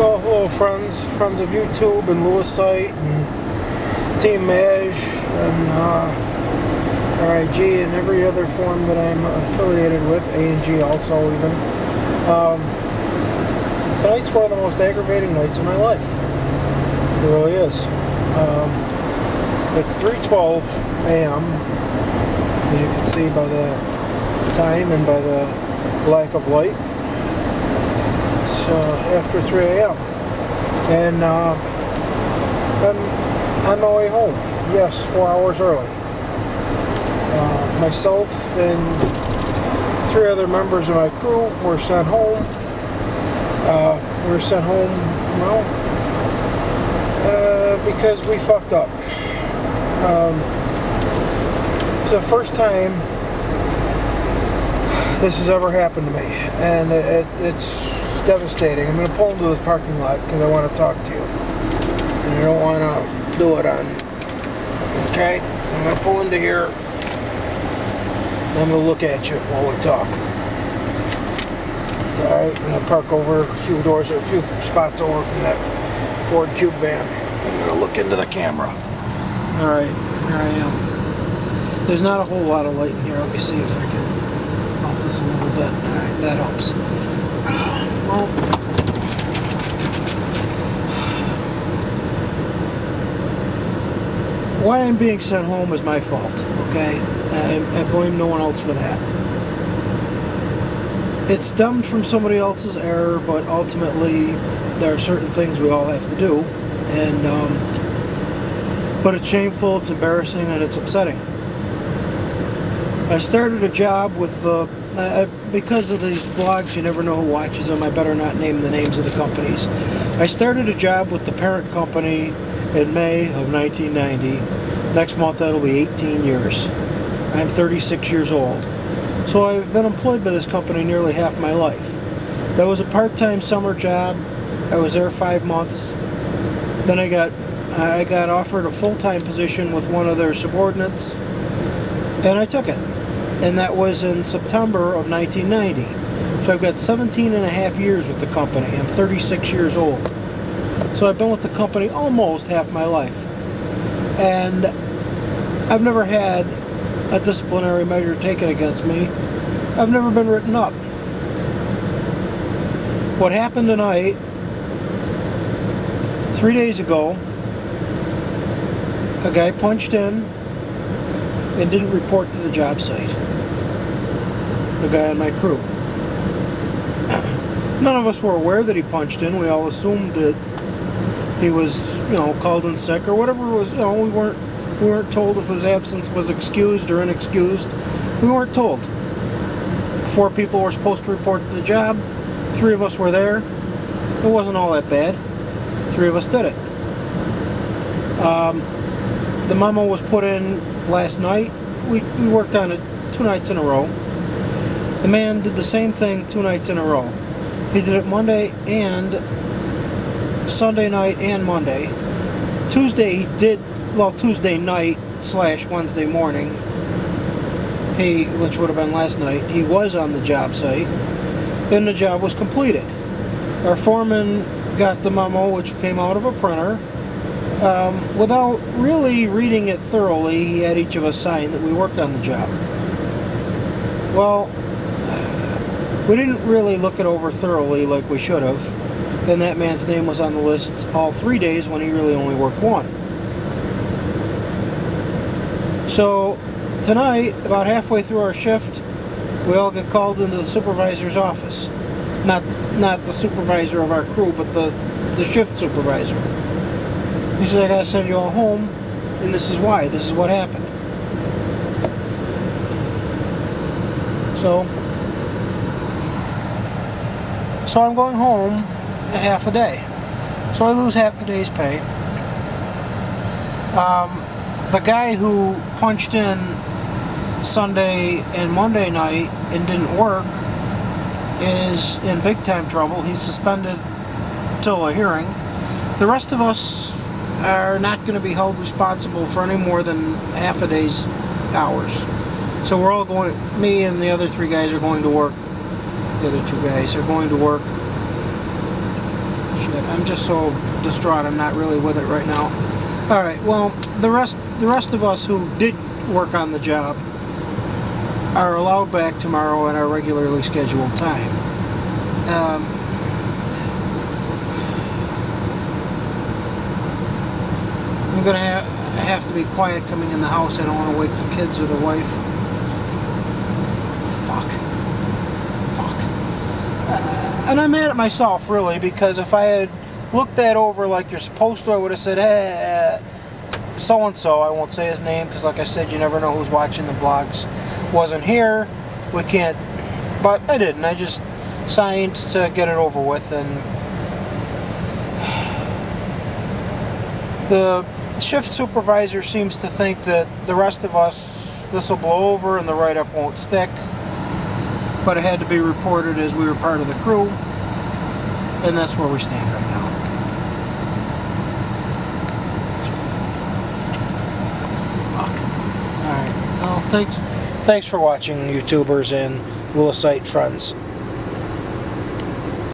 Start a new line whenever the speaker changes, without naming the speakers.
Well, hello friends of YouTube and Lewisite and Team Maj and RIG and every other form that I'm affiliated with, A&G also even. Tonight's one of the most aggravating nights of my life. It really is. It's 3:12 a.m. as you can see by the time and by the lack of light. It's after 3 a.m. and I'm on my way home. Yes, 4 hours early. Myself and 3 other members of my crew were sent home. We were sent home, well, because we fucked up. It's the first time this has ever happened to me, and it's devastating. I'm going to pull into this parking lot because I want to talk to you, and I don't want to do it on. Okay, so I'm going to pull into here. And I'm going to look at you while we talk. Alright, I'm going to park over a few doors, or a few spots over from that Ford Cube van. I'm going to look into the camera. Alright, here I am. There's not a whole lot of light in here. Let me see if I can help this a little bit. Alright, that helps. Well, why I'm being sent home is my fault, okay? I blame no one else for that. It stemmed from somebody else's error, but ultimately there are certain things we all have to do, and but it's shameful, it's embarrassing, and it's upsetting. I started a job with because of these blogs, you never know who watches them. I better not name the names of the companies. I started a job with the parent company in May of 1990. Next month that'll be 18 years. I'm 36 years old. So I've been employed by this company nearly half my life. That was a part-time summer job. I was there 5 months. Then I got offered a full-time position with one of their subordinates, and I took it. And that was in September of 1990. So I've got 17 and a half years with the company. I'm 36 years old. So I've been with the company almost half my life. And I've never had a disciplinary measure taken against me. I've never been written up. What happened tonight, 3 days ago, a guy punched in and didn't report to the job site. The guy on my crew. None of us were aware that he punched in. We all assumed that he was, called in sick or whatever it was. We weren't told if his absence was excused or inexcused. We weren't told. 4 people were supposed to report to the job. 3 of us were there. It wasn't all that bad. 3 of us did it. The memo was put in last night. We worked on it 2 nights in a row. The man did the same thing 2 nights in a row. He did it Monday and Sunday night and Monday. Tuesday he did, Tuesday night / Wednesday morning, which would have been last night, he was on the job site, and the job was completed. Our foreman got the memo, which came out of a printer. Without really reading it thoroughly, he had each of us sign that we worked on the job. Well, we didn't really look it over thoroughly like we should have, and that man's name was on the list all 3 days when he really only worked 1. So tonight, about halfway through our shift, we all get called into the supervisor's office. Not the supervisor of our crew, but the shift supervisor. He said, I gotta send you all home, and this is why. This is what happened. So I'm going home a half a day. So I lose half a day's pay. The guy who punched in Sunday and Monday night and didn't work is in big time trouble. He's suspended till a hearing. The rest of us are not going to be held responsible for any more than half a day's hours. So we're all going, me and the other 3 guys are going to work. The other 2 guys are going to work Shit, I'm just so distraught. I'm not really with it right now. All right. Well, the rest of us who did work on the job are allowed back tomorrow at our regularly scheduled time. I'm gonna have to be quiet coming in the house. I don't want to wake the kids or the wife. Fuck. And I'm mad at myself, really, because if I had looked that over like you're supposed to, I would have said, hey, so-and-so, I won't say his name, because like I said, you never know who's watching the blogs, wasn't here, we can't, but I didn't. I just signed to get it over with, and the shift supervisor seems to think that the rest of us, this will blow over and the write-up won't stick. But it had to be reported as we were part of the crew, and that's where we stand right now. Fuck. Alright, well, thanks for watching, YouTubers and Willisite friends.